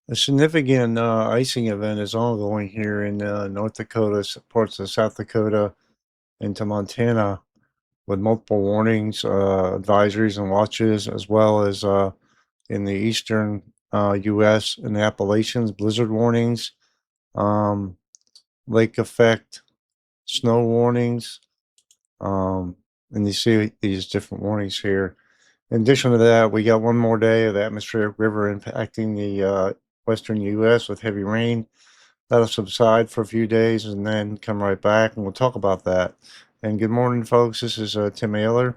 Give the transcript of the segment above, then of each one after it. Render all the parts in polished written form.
A significant icing event is ongoing here in North Dakota, parts of South Dakota, into Montana, with multiple warnings, advisories, and watches, as well as in the eastern U.S. in the Appalachians, blizzard warnings, um, lake effect, snow warnings, um, and you see these different warnings here. In addition to that, we got one more day of the atmospheric river impacting the western U.S. with heavy rain. That'll subside for a few days and then come right back, and we'll talk about that. And good morning, folks. This is Tim Ealer,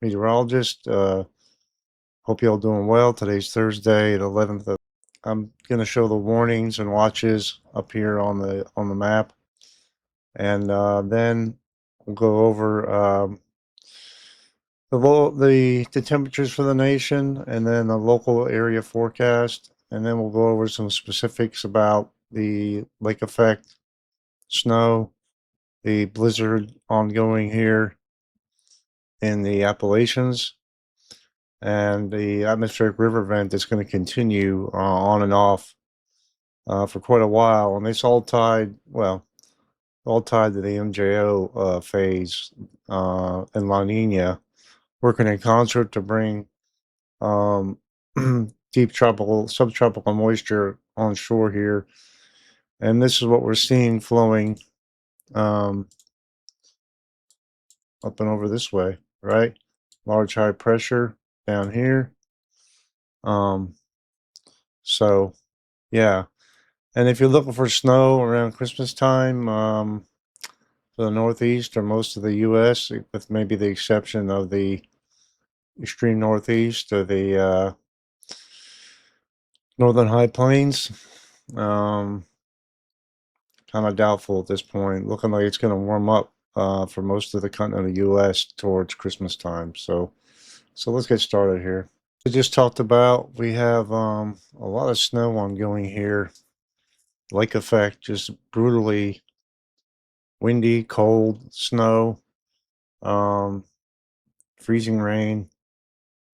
meteorologist. Hope you all doing well. Today's Thursday, the 11th of. I'm going to show the warnings and watches up here on the map, and then we'll go over the temperatures for the nation, and then the local area forecast, and then we'll go over some specifics about the lake effect, snow, the blizzard ongoing here in the Appalachians, and the atmospheric river event that's going to continue on and off for quite a while. And it's all tied, well, all tied to the MJO phase in La Nina, working in concert to bring um, deep tropical, subtropical moisture onshore here. And this is what we're seeing flowing um, up and over this way, right? Large high pressure down here. Um, so, yeah. And if you're looking for snow around Christmas time, for the Northeast or most of the U.S., with maybe the exception of the extreme Northeast or the Northern High Plains, um, kind of doubtful at this point. Looking like it's going to warm up for most of the continental U.S. towards Christmas time. So let's get started here. We just talked about, we have a lot of snow ongoing here. Lake effect, just brutally windy, cold, snow, um, freezing rain,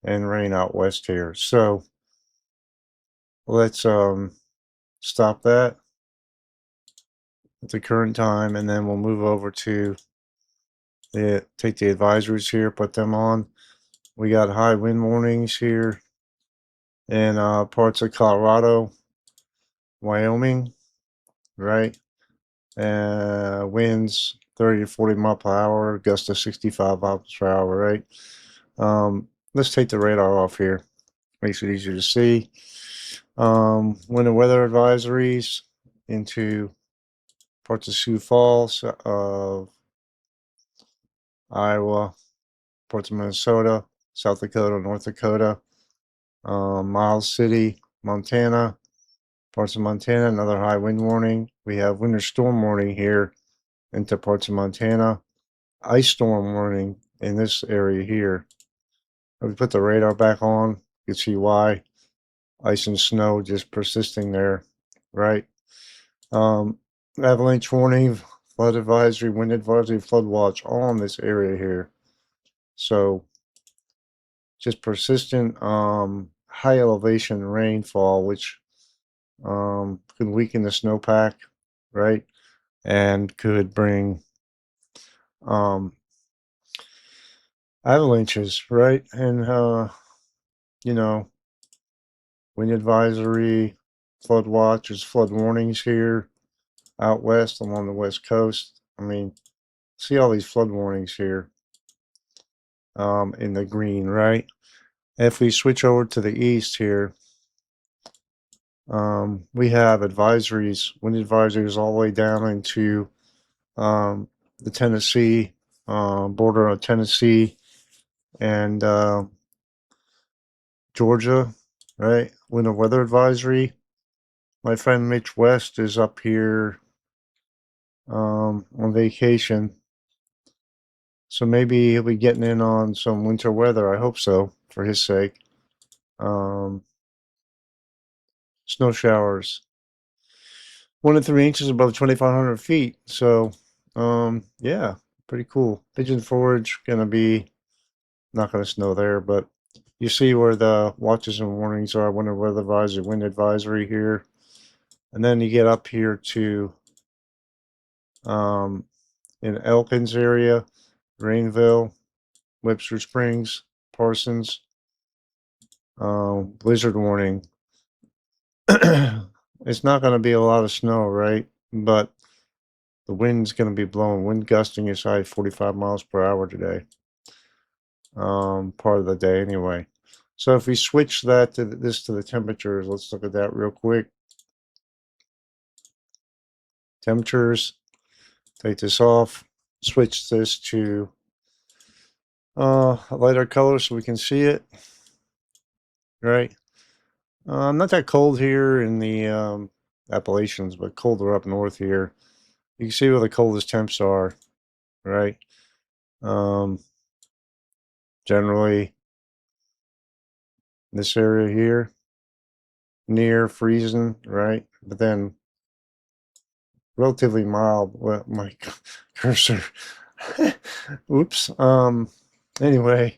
and rain out west here. So let's stop that at the current time, and then we'll move over to take the advisories here, put them on. We got high wind warnings here in parts of Colorado, Wyoming, right? Winds 30 to 40 mile per hour, gusts of 65 miles per hour, right? Let's take the radar off here. Makes it easier to see. Wind and weather advisories into parts of Sioux Falls, Iowa, parts of Minnesota, South Dakota, North Dakota, Miles City, Montana, parts of Montana, another high wind warning. We have winter storm warning here into parts of Montana, ice storm warning in this area here. If we put the radar back on, you can see why. Ice and snow just persisting there, right? Avalanche warning, flood advisory, wind advisory, flood watch, all in this area here. So just persistent high elevation rainfall, which could weaken the snowpack, right? And could bring um, avalanches, right? And you know, wind advisory, flood watches, flood warnings here out west along the west coast. I mean, see all these flood warnings here in the green, right? If we switch over to the east here, we have advisories, wind advisories all the way down into the Tennessee border of Tennessee and Georgia, right? Wind and weather advisory. My friend Mitch West is up here on vacation, so maybe he'll be getting in on some winter weather. I hope so, for his sake. Snow showers, 1 to 3 inches above 2,500 feet. So, yeah, pretty cool. Pigeon Forge gonna be not gonna snow there, but you see where the watches and warnings are. Winter weather advisory, wind advisory here. And then you get up here to in Elkins area, Rainville, Webster Springs, Parsons, blizzard warning. It's not going to be a lot of snow, right? But the wind's going to be blowing. Wind gusting as high as 45 miles per hour today. Part of the day anyway. So if we switch that to this to the temperatures, let's look at that real quick. Temperatures, take this off, switch this to a lighter color so we can see it, right? Not that cold here in the Appalachians, but colder up north here. You can see where the coldest temps are, right? Generally, this area here, near freezing, right? But then relatively mild. Well, my cursor. Oops. Anyway,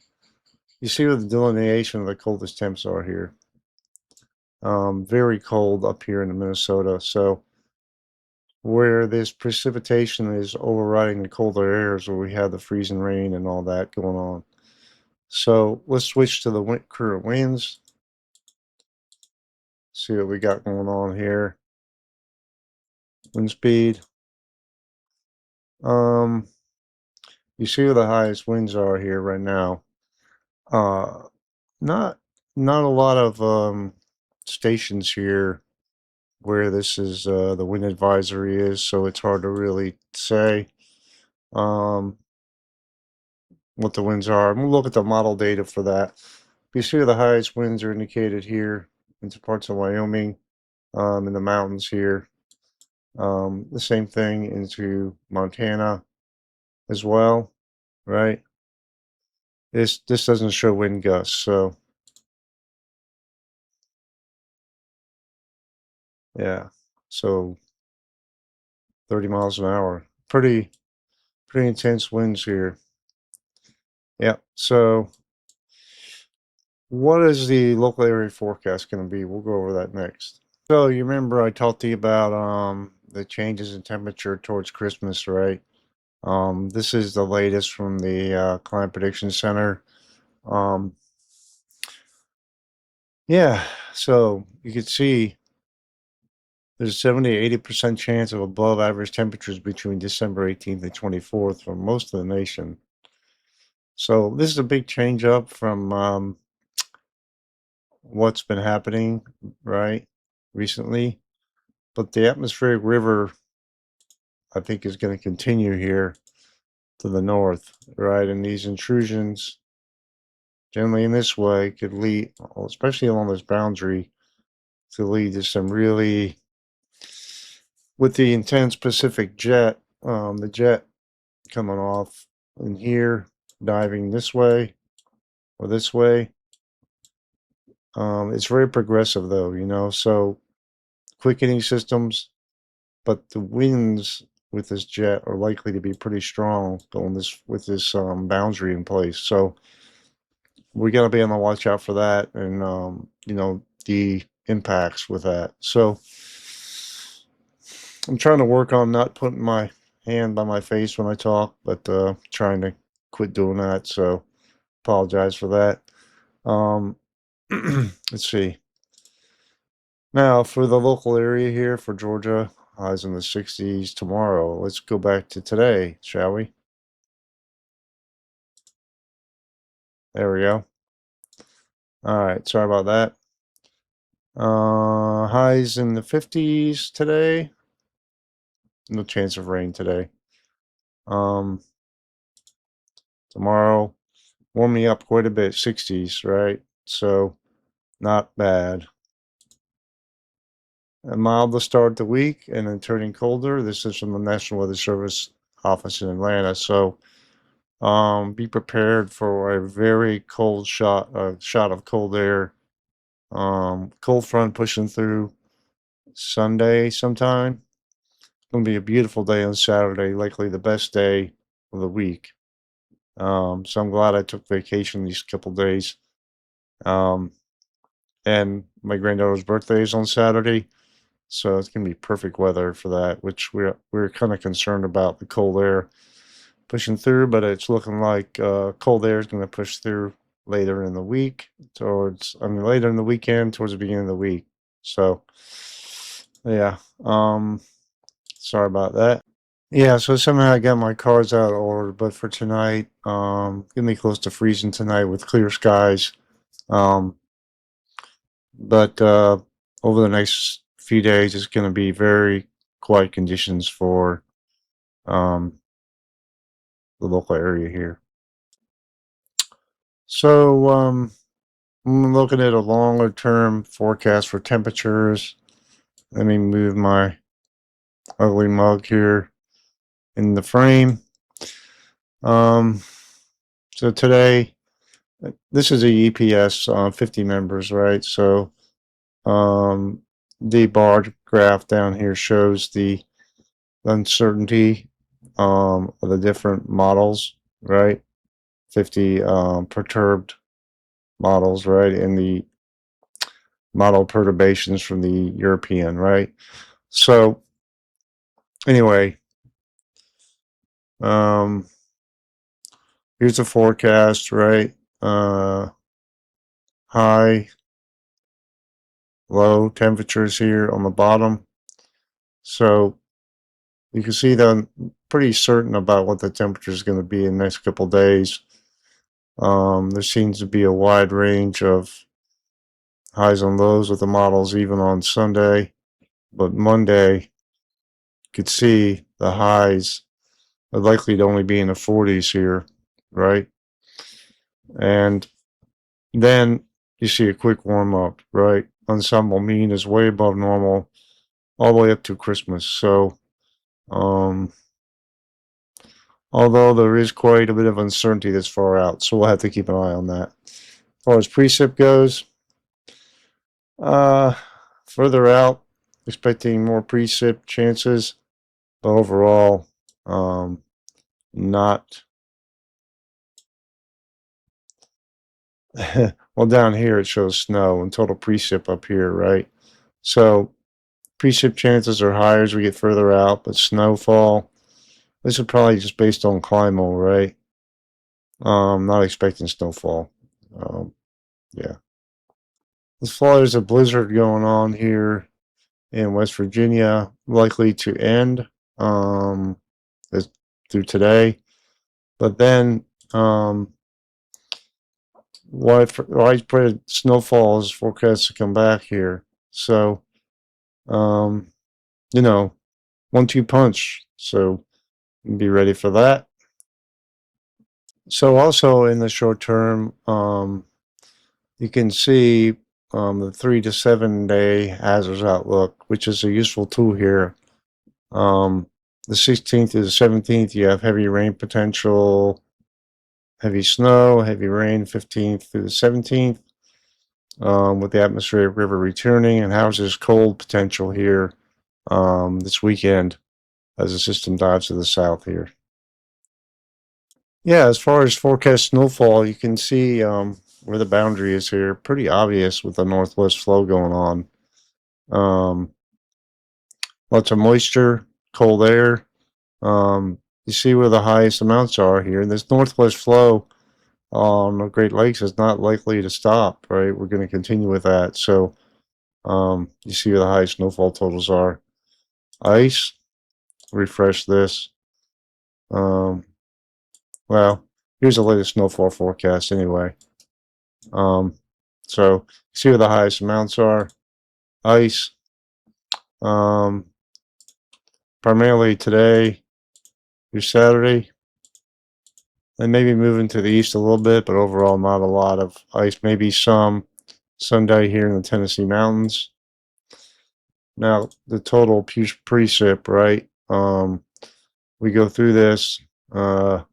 you see where the delineation of the coldest temps are here. Very cold up here in Minnesota. So where this precipitation is overriding the colder airs, where we have the freezing rain and all that going on. So let's switch to the current winds. See what we got going on here. Wind speed. You see where the highest winds are here right now. Not not a lot of stations here where this is the wind advisory is, so it's hard to really say what the winds are. I'm gonna look at the model data for that. You see the highest winds are indicated here into parts of Wyoming, in the mountains here. The same thing into Montana as well, right? This doesn't show wind gusts, so yeah. So 30 miles an hour. Pretty intense winds here. Yeah. So what is the local area forecast going to be? We'll go over that next. So you remember I talked to you about the changes in temperature towards Christmas, right? This is the latest from the Climate Prediction Center. Yeah, so you can see there's a 70 to 80% chance of above average temperatures between December 18th and 24th for most of the nation. So this is a big change up from what's been happening, right, recently. But the atmospheric river, I think, is going to continue here to the north, right? And these intrusions, generally in this way, could lead, especially along this boundary, to lead to some really, with the intense Pacific jet, the jet coming off in here, diving this way or this way. It's very progressive though, you know, so quickening systems, but the winds with this jet are likely to be pretty strong going this with this boundary in place. So we got to be on the watch out for that, and you know, the impacts with that. So I'm trying to work on not putting my hand by my face when I talk, but trying to quit doing that. So apologize for that. Let's see. Now for the local area here for Georgia, highs in the 60s tomorrow. Let's go back to today, shall we? There we go. All right, sorry about that. Highs in the 50s today. No chance of rain today. Tomorrow, warming up quite a bit, 60s, right? So not bad. A mild to start the week and then turning colder. This is from the National Weather Service office in Atlanta. So be prepared for a very cold shot of cold air. Cold front pushing through Sunday sometime. It's going to be a beautiful day on Saturday, likely the best day of the week. So I'm glad I took vacation these couple days. And my granddaughter's birthday is on Saturday. So it's going to be perfect weather for that, which we're kind of concerned about the cold air pushing through, but it's looking like cold air is going to push through later in the week later in the weekend towards the beginning of the week. So yeah, sorry about that. Yeah, so somehow I got my cards out of order, but for tonight, gonna be close to freezing tonight with clear skies. Um, but over the next few days, it's gonna be very quiet conditions for um, the local area here. So I'm looking at a longer term forecast for temperatures. Let me move my ugly mug here in the frame. Um, so today, this is a EPS 50 members, right? So the bar graph down here shows the uncertainty of the different models, right? 50 perturbed models, right? And the model perturbations from the European, right? So anyway, um, here's the forecast, right? High, low temperatures here on the bottom. So you can see that I'm pretty certain about what the temperature is going to be in the next couple of days. There seems to be a wide range of highs and lows with the models even on Sunday, but Monday you could see the highs are likely to only be in the 40s here, right? And then you see a quick warm up, right? Ensemble mean is way above normal all the way up to Christmas. So, although there is quite a bit of uncertainty this far out, so we'll have to keep an eye on that. As far as precip goes, uh, further out, expecting more precip chances, but overall, not. Well, down here it shows snow and total precip up here, right? So precip chances are higher as we get further out, but snowfall, this is probably just based on climo, right? Not expecting snowfall. Yeah. As far as a blizzard going on here in West Virginia, likely to end um, through today. But then widespread snowfall is forecast to come back here. So, um, you know, 1-2 punch. So be ready for that. So also in the short term, you can see the 3 to 7 day hazards outlook, which is a useful tool here. The 16th to the 17th, you have heavy rain potential, heavy snow, heavy rain, 15th through the 17th, with the atmospheric river returning, and houses cold potential here this weekend as the system dives to the south here. Yeah, as far as forecast snowfall, you can see where the boundary is here. Pretty obvious with the northwest flow going on. Lots of moisture, cold air. You see where the highest amounts are here. This northwest flow on the Great Lakes is not likely to stop, right? We're going to continue with that. So you see where the highest snowfall totals are. Ice, refresh this. Well, here's the latest snowfall forecast anyway. So see where the highest amounts are. Ice, primarily today through Saturday. And maybe moving to the east a little bit, but overall not a lot of ice. Maybe some Sunday here in the Tennessee mountains. Now the total precip, right? We go through this. You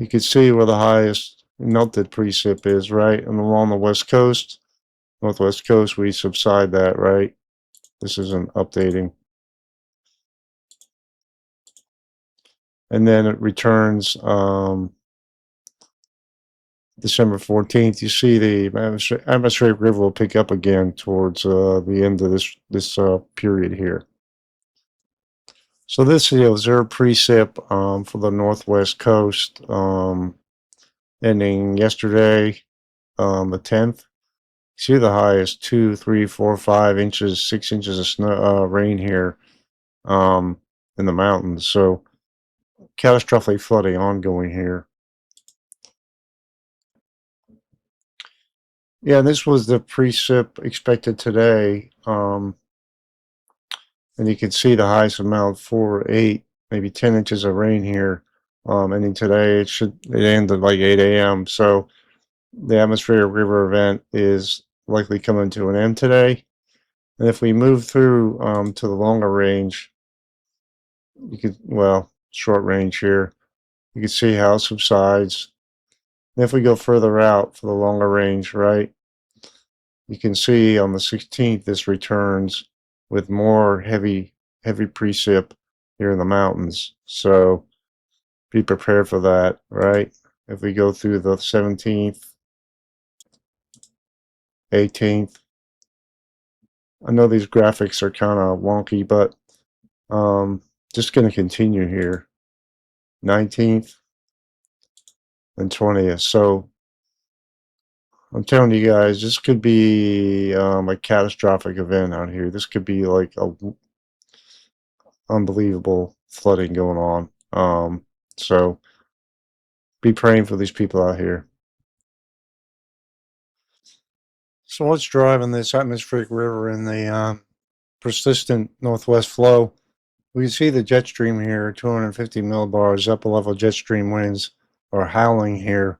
can see where the highest melted precip is, right? And along the west coast, northwest coast, we subside that, right? This isn't updating. And then it returns December 14th, you see the atmospheric river will pick up again towards the end of this period here. So this is observed precip for the northwest coast ending yesterday, the 10th. See the high is 2, 3, 4, 5 inches, 6 inches of snow, rain here in the mountains. So catastrophic flooding ongoing here. Yeah, this was the precip expected today. And you can see the highest amount 4, 8, maybe 10 inches of rain here. Ending today, it ended like 8 a.m. So the atmospheric river event is likely coming to an end today. And if we move through to the longer range, you could, well, short range here, you can see how it subsides. And if we go further out for the longer range, right, you can see on the 16th this returns with more heavy precip here in the mountains. So be prepared for that, right? If we go through the 17th, 18th, I know these graphics are kind of wonky, but just going to continue here. 19th and 20th. So I'm telling you guys, this could be a catastrophic event out here. This could be like a unbelievable flooding going on. So be praying for these people out here. So what's driving this atmospheric river in the persistent northwest flow? We can see the jet stream here, 250 millibars, upper level jet stream winds are howling here,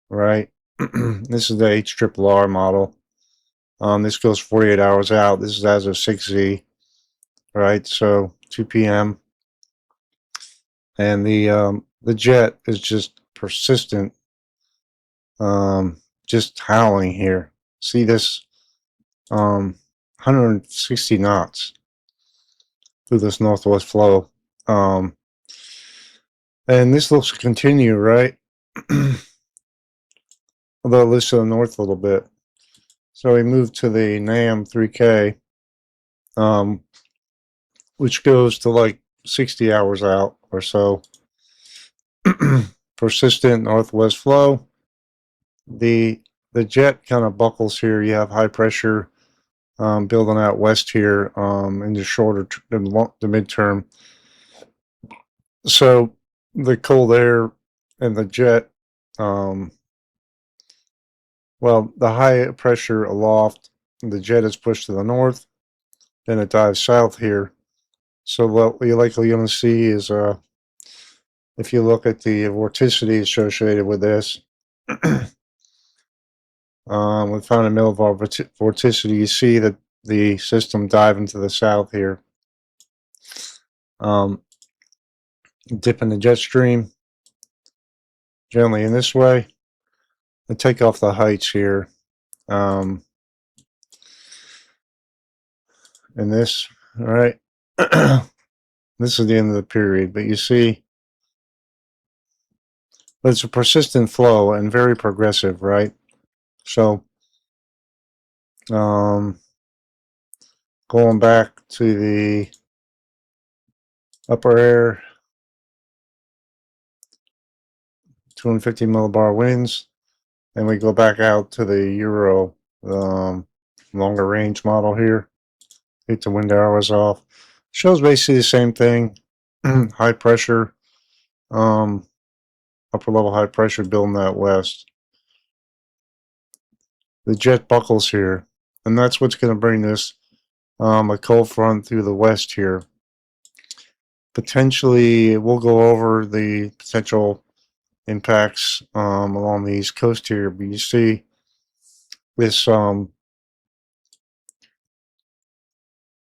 right? This is the HRRR model. This goes 48 hours out. This is as of 6Z, right? So 2 p.m. And the jet is just persistent, just howling here. See this 160 knots through this northwest flow. And this looks to continue, right? Although it lifts to the north a little bit. So we move to the NAM 3K, which goes to like 60 hours out or so. Persistent northwest flow. The jet kind of buckles here. You have high pressure building out west here in the the midterm. So the cold air and the jet, well, the high pressure aloft, the jet is pushed to the north, then it dives south here. So what you're likely going to see is, if you look at the vorticity associated with this, with 500 millibar vorticity, you see that the system dive into the south here. Dip in the jet stream gently in this way and take off the heights here. And this, all right. This is the end of the period, but you see, but it's a persistent flow and very progressive, right? So, going back to the upper air, 250 millibar winds, and we go back out to the Euro longer range model here. Hit the wind hours off. Shows basically the same thing. High pressure, upper level high pressure building out west. The jet buckles here, and that's what's going to bring this a cold front through the west here. Potentially, we'll go over the potential impacts along the east coast here, but you see this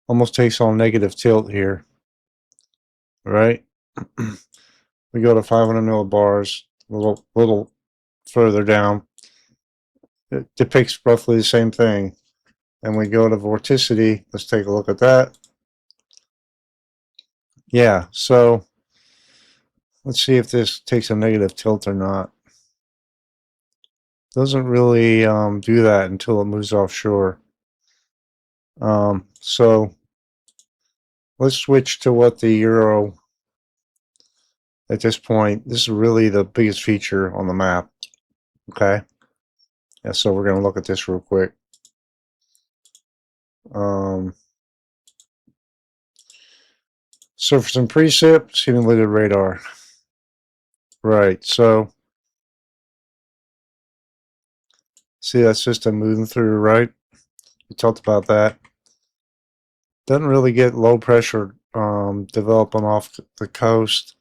almost takes on negative tilt here, right? We go to 500 millibars, a little further down. It depicts roughly the same thing. And we go to vorticity. Let's take a look at that. Yeah, so let's see if this takes a negative tilt or not. Doesn't really do that until it moves offshore. So let's switch to what the Euro at this point. This is really the biggest feature on the map. Okay. Yeah, so we're going to look at this real quick. Surface and precip, simulated radar. Right, so see that system moving through, right? We talked about that. Doesn't really get low pressure developing off the coast,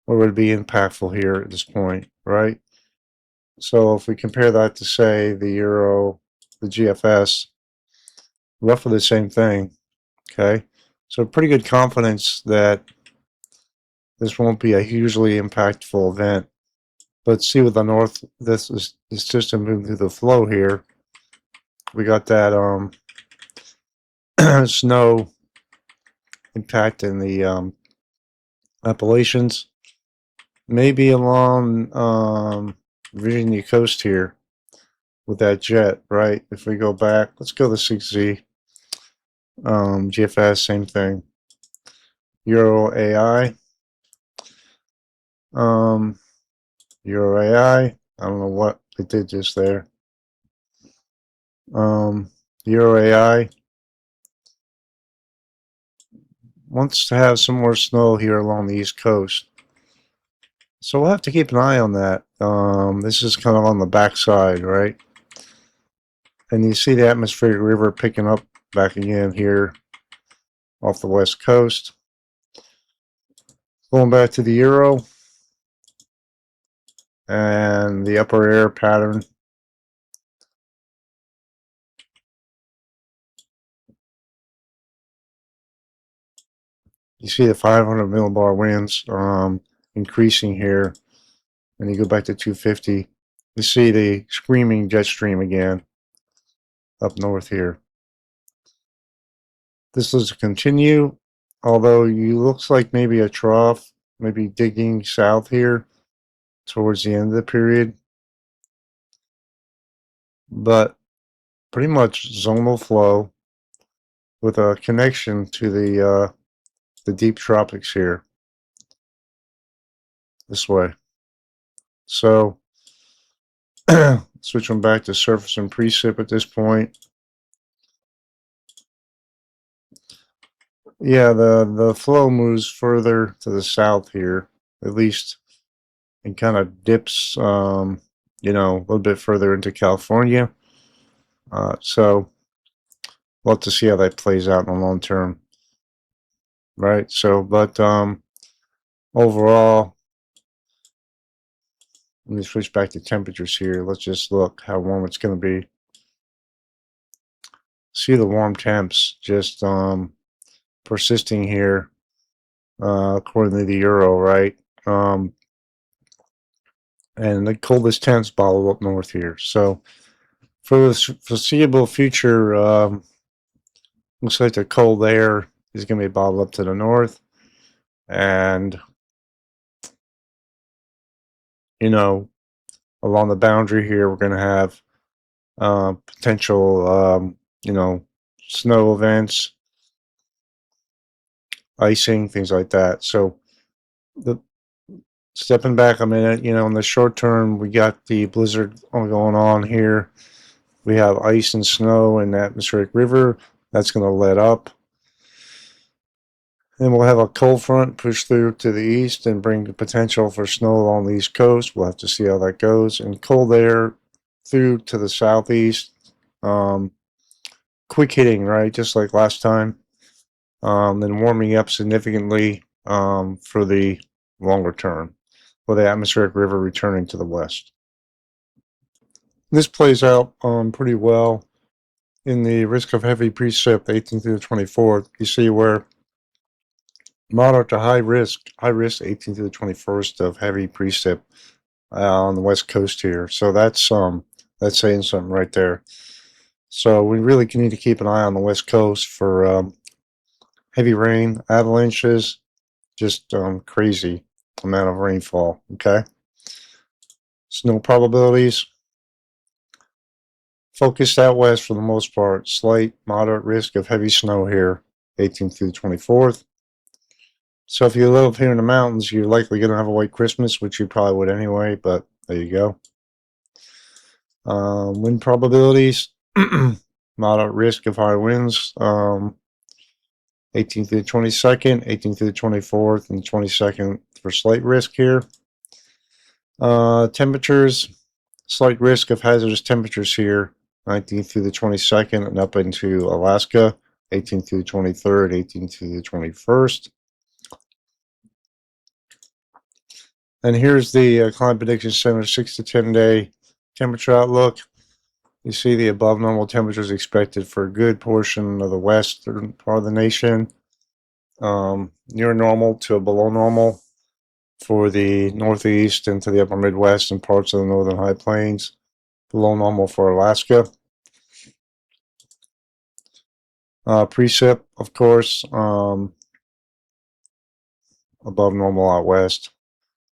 or would be impactful here at this point, right? So if we compare that to, say, the Euro, the GFS, roughly the same thing, okay? So pretty good confidence that this won't be a hugely impactful event. But see with the north, this system moving through the flow here. We got that snow impact in the Appalachians, maybe along Virginia coast here with that jet, right? If we go back, let's go to 6Z. GFS, same thing. Euro AI. Euro AI. I don't know what it did just there. Euro AI wants to have some more snow here along the East Coast. So we'll have to keep an eye on that. This is kind of on the backside, right? And you see the atmospheric river picking up back again here off the west coast. Going back to the Euro and the upper air pattern. You see the 500 millibar winds increasing here, and you go back to 250. You see the screaming jet stream again up north here. This is to continue, although you looks like maybe a trough, maybe digging south here towards the end of the period, but pretty much zonal flow with a connection to the deep tropics here this way. So switching back to surface and precip at this point. Yeah, the flow moves further to the south here, at least, and kind of dips, you know, a little bit further into California. So we'll have to see how that plays out in the long term, right? So, but overall, let me switch back to temperatures here. Let's just look how warm it's going to be. See the warm temps just persisting here, according to the Euro, right? And the coldest temps bottle up north here. So for the foreseeable future, looks like the cold air is going to be bottled up to the north, and you know, along the boundary here, we're going to have potential, you know, snow events, icing, things like that. So the stepping back a minute, you know, in the short term, we got the blizzard going on here. We have ice and snow in the atmospheric river. That's going to let up. And we'll have a cold front push through to the east and bring the potential for snow along the east coast. We'll have to see how that goes. And cold air through to the southeast. Quick hitting, right? Just like last time. Then warming up significantly for the longer term, with the atmospheric river returning to the west. This plays out pretty well in the risk of heavy precip, 18th through the 24th. You see where moderate to high risk 18th to the 21st of heavy precip on the west coast here. So that's saying something right there. So we really need to keep an eye on the west coast for heavy rain, avalanches, just crazy amount of rainfall. Okay. Snow probabilities. Focused out west for the most part. Slight, moderate risk of heavy snow here, 18th through the 24th. So if you live here in the mountains, you're likely going to have a white Christmas, which you probably would anyway, but there you go. Wind probabilities, moderate risk of high winds, 18th to the 22nd, 18th to the 24th, and 22nd for slight risk here. Temperatures, slight risk of hazardous temperatures here, 19th through the 22nd and up into Alaska, 18th through the 23rd, 18th through the 21st. And here's the Climate Prediction Center 6 to 10 day temperature outlook. You see the above normal temperatures expected for a good portion of the western part of the nation, near normal to below normal for the northeast into the upper Midwest and parts of the northern high plains, below normal for Alaska. Precip, of course, above normal out west,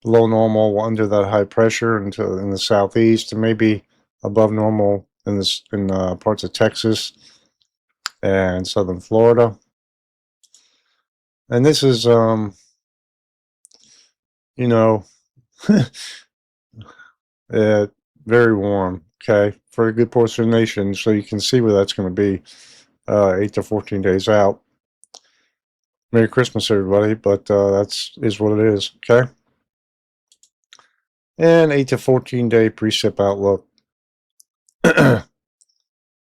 below normal under that high pressure in the southeast, and maybe above normal in parts of Texas and southern Florida. And this is, you know, very warm, okay, for a good portion of the nation. So you can see where that's going to be 8 to 14 days out. Merry Christmas, everybody, but is what it is, okay? And 8 to 14 day precip outlook.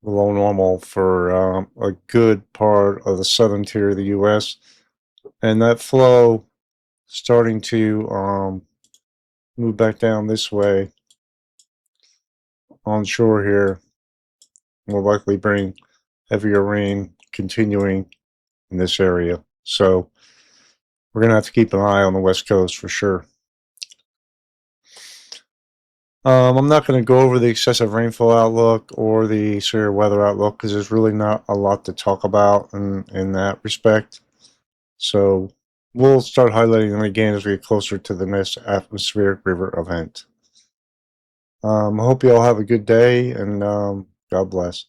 Below normal for a good part of the southern tier of the U.S. And that flow starting to move back down this way onshore here will likely bring heavier rain continuing in this area. So we're going to have to keep an eye on the West Coast for sure. I'm not going to go over the excessive rainfall outlook or the severe weather outlook because there's really not a lot to talk about in that respect. So we'll start highlighting them again as we get closer to the next atmospheric river event. I hope you all have a good day, and God bless.